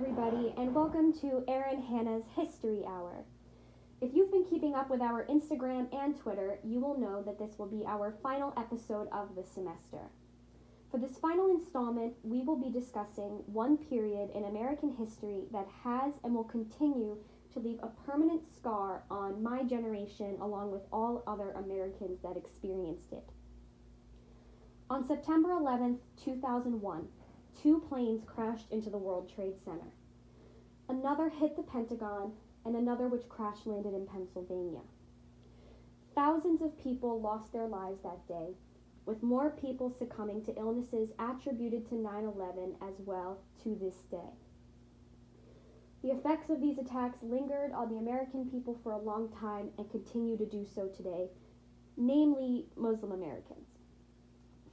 everybody, and welcome to Erin Hannah's History Hour. If you've been keeping up with our Instagram and Twitter, you will know that this will be our final episode of the semester. For this final installment, we will be discussing one period in American history that has and will continue to leave a permanent scar on my generation along with all other Americans that experienced it. On September 11th, 2001, two planes crashed into the World Trade Center. Another hit the Pentagon, and another which crash-landed in Pennsylvania. Thousands of people lost their lives that day, with more people succumbing to illnesses attributed to 9/11 as well to this day. The effects of these attacks lingered on the American people for a long time and continue to do so today, namely Muslim Americans.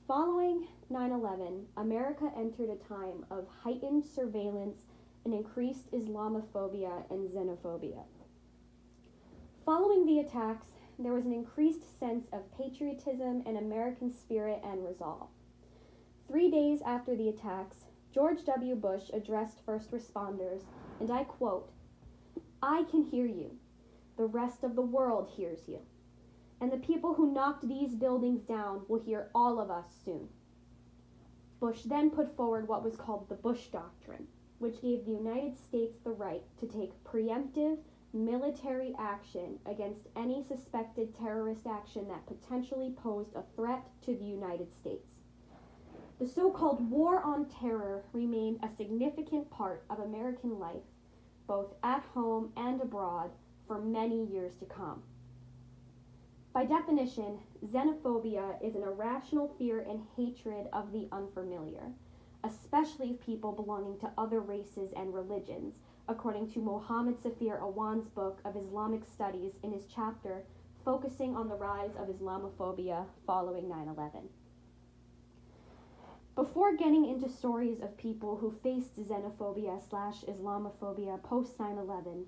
Following 9/11, America entered a time of heightened surveillance and increased Islamophobia and xenophobia. Following the attacks, there was an increased sense of patriotism and American spirit and resolve. 3 days after the attacks, George W. Bush addressed first responders, and I quote, "I can hear you. The rest of the world hears you. And the people who knocked these buildings down will hear all of us soon." Bush then put forward what was called the Bush Doctrine, which gave the United States the right to take preemptive military action against any suspected terrorist action that potentially posed a threat to the United States. The so-called War on Terror remained a significant part of American life, both at home and abroad, for many years to come. By definition, xenophobia is an irrational fear and hatred of the unfamiliar, especially people belonging to other races and religions, according to Mohammed Safir Awan's book of Islamic Studies in his chapter focusing on the rise of Islamophobia following 9/11. Before getting into stories of people who faced xenophobia/Islamophobia post 9/11,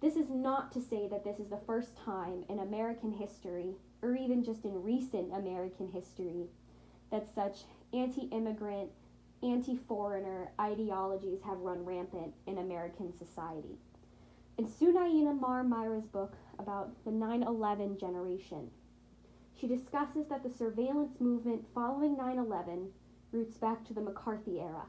this is not to say that this is the first time in American history, or even just in recent American history, that such anti-immigrant, anti-foreigner ideologies have run rampant in American society. In Sunaina Marmira's book about the 9/11 generation, she discusses that the surveillance movement following 9/11 roots back to the McCarthy era.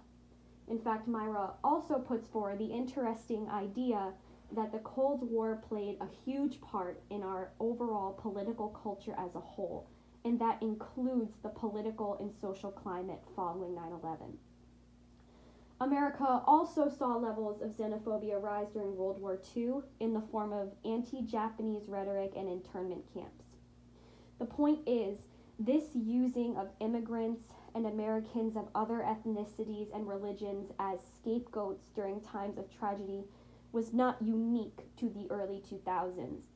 In fact, Myra also puts forward the interesting idea that the Cold War played a huge part in our overall political culture as a whole, and that includes the political and social climate following 9/11. America also saw levels of xenophobia rise during World War II in the form of anti-Japanese rhetoric and internment camps. The point is, this using of immigrants and Americans of other ethnicities and religions as scapegoats during times of tragedy was not unique to the early 2000s.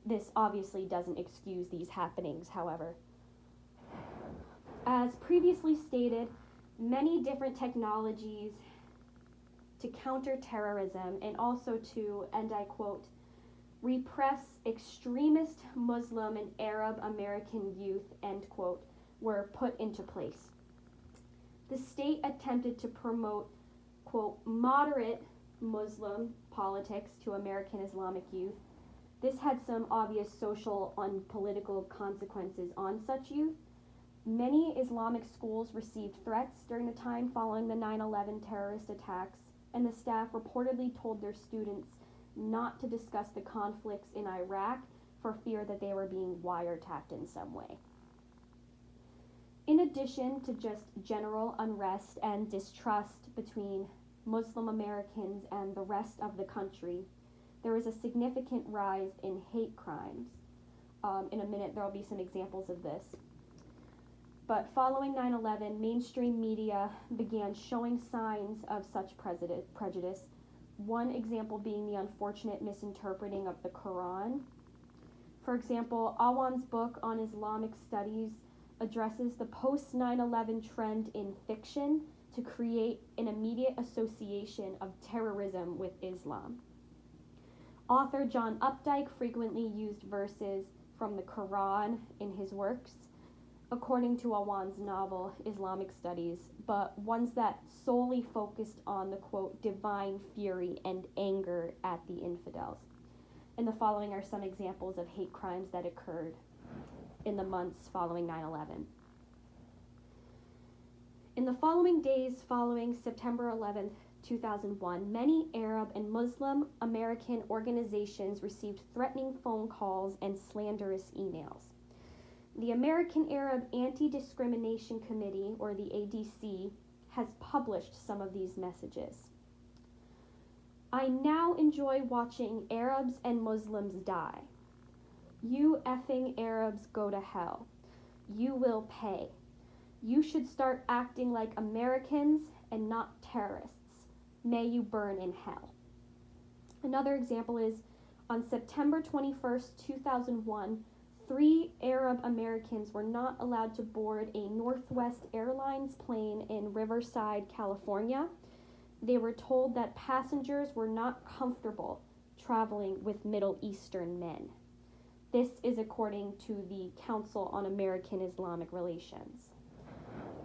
This obviously doesn't excuse these happenings, however. As previously stated, many different technologies to counter terrorism and also to, and I quote, repress extremist Muslim and Arab American youth, end quote, were put into place. The state attempted to promote, quote, moderate Muslim politics to American Islamic youth. This had some obvious social and political consequences on such youth. Many Islamic schools received threats during the time following the 9/11 terrorist attacks, and the staff reportedly told their students not to discuss the conflicts in Iraq for fear that they were being wiretapped in some way. In addition to just general unrest and distrust between Muslim Americans and the rest of the country, there was a significant rise in hate crimes. In a minute, there will be some examples of this. But following 9/11, mainstream media began showing signs of such prejudice, one example being the unfortunate misinterpreting of the Quran. For example, Awan's book on Islamic studies addresses the post-9/11 trend in fiction to create an immediate association of terrorism with Islam. Author John Updike frequently used verses from the Quran in his works, according to Awan's novel, Islamic Studies, but ones that solely focused on the, quote, divine fury and anger at the infidels. And the following are some examples of hate crimes that occurred in the months following 9/11. In the following days following September 11th, 2001, many Arab and Muslim American organizations received threatening phone calls and slanderous emails. The American Arab Anti-Discrimination Committee, or the ADC, has published some of these messages. I now enjoy watching Arabs and Muslims die. You effing Arabs go to hell. You will pay. You should start acting like Americans and not terrorists. May you burn in hell. Another example is on September 21st, 2001, 3 Arab Americans were not allowed to board a Northwest Airlines plane in Riverside, California. They were told that passengers were not comfortable traveling with Middle Eastern men. This is according to the Council on American Islamic Relations.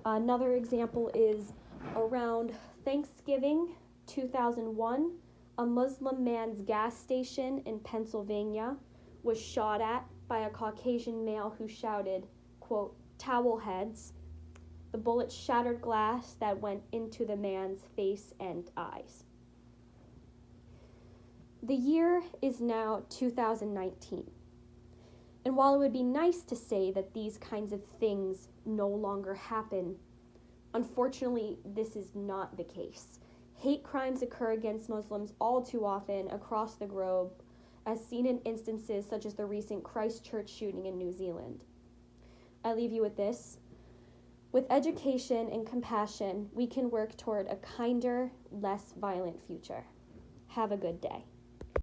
Another example is around Thanksgiving 2001, a Muslim man's gas station in Pennsylvania was shot at by a Caucasian male who shouted, quote, "towel heads." The bullet shattered glass that went into the man's face and eyes. The year is now 2019. And while it would be nice to say that these kinds of things no longer happen, unfortunately, this is not the case. Hate crimes occur against Muslims all too often across the globe, as seen in instances such as the recent Christchurch shooting in New Zealand. I leave you with this. With education and compassion, we can work toward a kinder, less violent future. Have a good day.